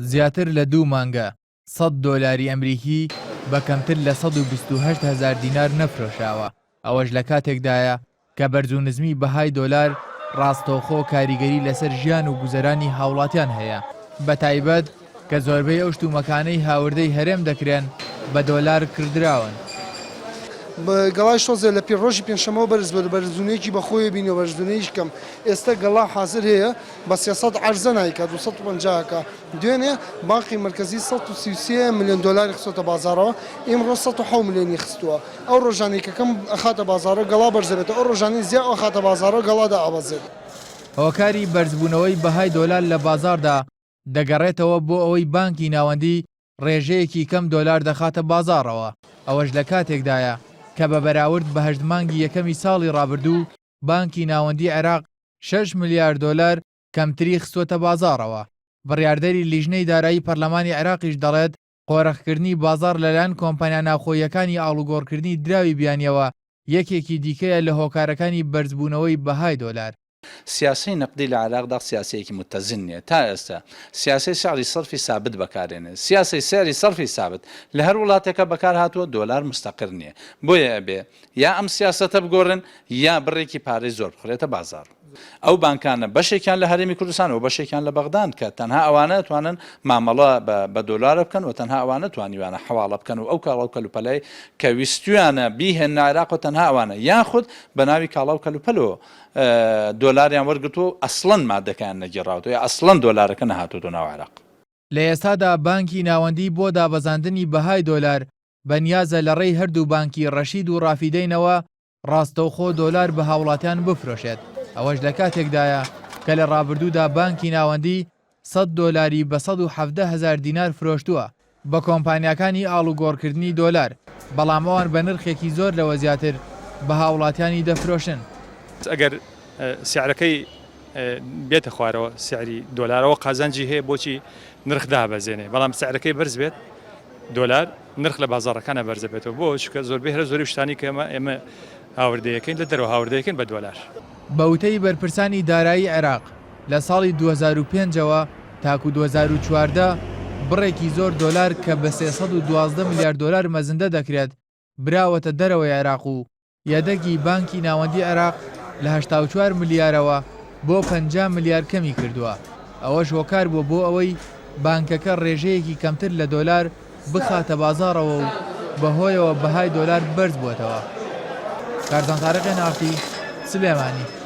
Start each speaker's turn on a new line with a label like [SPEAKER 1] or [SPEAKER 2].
[SPEAKER 1] زیاتر لە 2 مانگە 100 دۆلاری ئەمریکی بە کەمتر لە 128,000 دینار نەفرۆشاوە. ئەوەش لە کاتێکدایە کە بەرزونزمی بەهای دۆلار ڕاستەوخۆ کاریگەری لەسەر ژیان و گوزەرانی هاوڵاتیان هەیە، بە تایبەت کە زۆربەی ئەو شتومەکانەی هاوردەی هەرێم دەکرێن بە دۆلار کردراون.
[SPEAKER 2] گەڵای شۆزێ لە پێڕۆژی پێنجشەمەوە بەرز بە بەرزونەیەکی بەخۆیە بینەوە بەرزونەیەکی کەم. ئێستا گەڵا حاضر هەیە بە 300 عەرزە نایکات 250کە. دوێنێ بانقی مرکزی 133 ملیۆن دۆلاری خستۆتە بازارەوە، ئێمڕۆ 107 ملیۆنی خستووە. ئەو ڕۆژانەی کە کەم ئەخاتە بازارە گەڵا بەرزەبێتە، ئەو ڕۆژانەی زیاد ئەخاتە بازارە گەڵادا ئەوەزێت.
[SPEAKER 1] هۆکاری بەرزبوونەوەی بەهای دۆلار لە بازاردا دەگەڕێتەوە بۆ ئەوەی بانکی ناوەندی ڕێژەیەکی کەم دۆلار دەخاتە بازارەوە. ئەوەش لە کاتێکدایە کە بە بەراورد بە 8 مانگی یەکەمی ساڵی ڕابردوو بانکی ناوەندی عێراق 6 ملیار دۆلار کەمتری خستوۆتە بازارەوە. بڕیاردەری لیژنەی دارایی پەرلەمانی عێراقیش دەڵێت قۆرەخکردنی بازار لەلایەن کۆمپانیا ناوخۆییەکانی ئاڵوگۆڕکردنی دراوی بیانیەوە یەکێکی دیکەیە لە هۆکارەکانی بەرزبوونەوەی بەهای دۆلار.
[SPEAKER 3] سیاسی نقدی لە عێراقدا سیاسەیەکی متەزن نیە تا ئێستا. سیاسی سعری سەرفی سابت بەکارێنێت، سیاسی سعری سەرفی سابت لە هەر وڵاتێکە بەکار هاتووە دۆلار مستەقر نییە. بۆیە ئەبێ یا ئەم سیاسەتە بگۆڕن یا بڕێکی پارەی زۆر بخورێتە بازار. ئەو بانکانە بەشێکیان لە هەرێمی کوردستان و بەشێکیان لە بەغدان کە تەنها ئەوانە توانن مامەڵە بە دۆلارە بکەن و تەنها ئەوانە توانیوانە حواڵە بکەن و ئەو کاڵاو کەلوپەلای کە ویستویانە بیهێنە عێراق و تەنها ئەوانە یاخود بە ناوی کاڵاو کەلوپەلەوە دۆلاریان وەرگرتو ئەسڵەن مادەکان نەگیراوەوە یا ئەسڵەن دۆلارەکە نەهاتووە ناو عێراق.
[SPEAKER 1] لە ئێستادا بانکی ناوەندی بۆ دابەزاندنی بەهای دۆلار بەنیازە لە ڕێی هەردوو بانکی ڕەشید و ڕافیدەینەوە ڕاستەوخۆ دۆلار بە هاوڵاتیان بفرۆشێت. ئەوەش لە کاتێکدایە کە لە ڕابردوودا بانکی ناوەندی 100 دۆلاری بە 117,000 دینار فرۆشتووە بە کۆمپانیاکانی ئاڵوگۆڕکردنی دۆلار، بەڵام ئەوان بە نرخێکی زۆر لەوە زیاتر بە هاوڵاتیانی دەفرۆشن.
[SPEAKER 4] ئەگەر سیعرەکەی بێتە خوارەوە سیعری دۆلارەوە قازانجی هەیە بۆچی نرخ دابەزێنێ، بەڵام سیعرەکەی بەرز بێت دۆلار نرخ لە بازاڕەکانە بەرزە بێتەوە بۆ چکە زۆربەی هەر زۆری شتانی کە ئێمە هاوردەیەکەین لە دەرەوە هاوردەیەکەین بە دۆلار.
[SPEAKER 1] بەوتەی بەرپرسانی دارایی عێراق لە ساڵی 2005ەوە تاکو 2014 بڕێکی زۆر دۆلار کە بە 312 میلیارد دۆلار مەزندە دەکرێت براوەتە دەرەوەی عێراق و یادەگی بانکی ناوەندی عێراق لە 84 ملیارەوە بۆ 50 ملیار کەمی کردووە. ئەوەش هۆکار بووە بۆ ئەوەی بانکەکە ڕێژەیەکی کەمتر لە دۆلار بخاتە بازارەوە و بەهۆیەوە بەهای دۆلار بەرز بووەتەوە. کاردان تارەقی نافتی سلێمانی.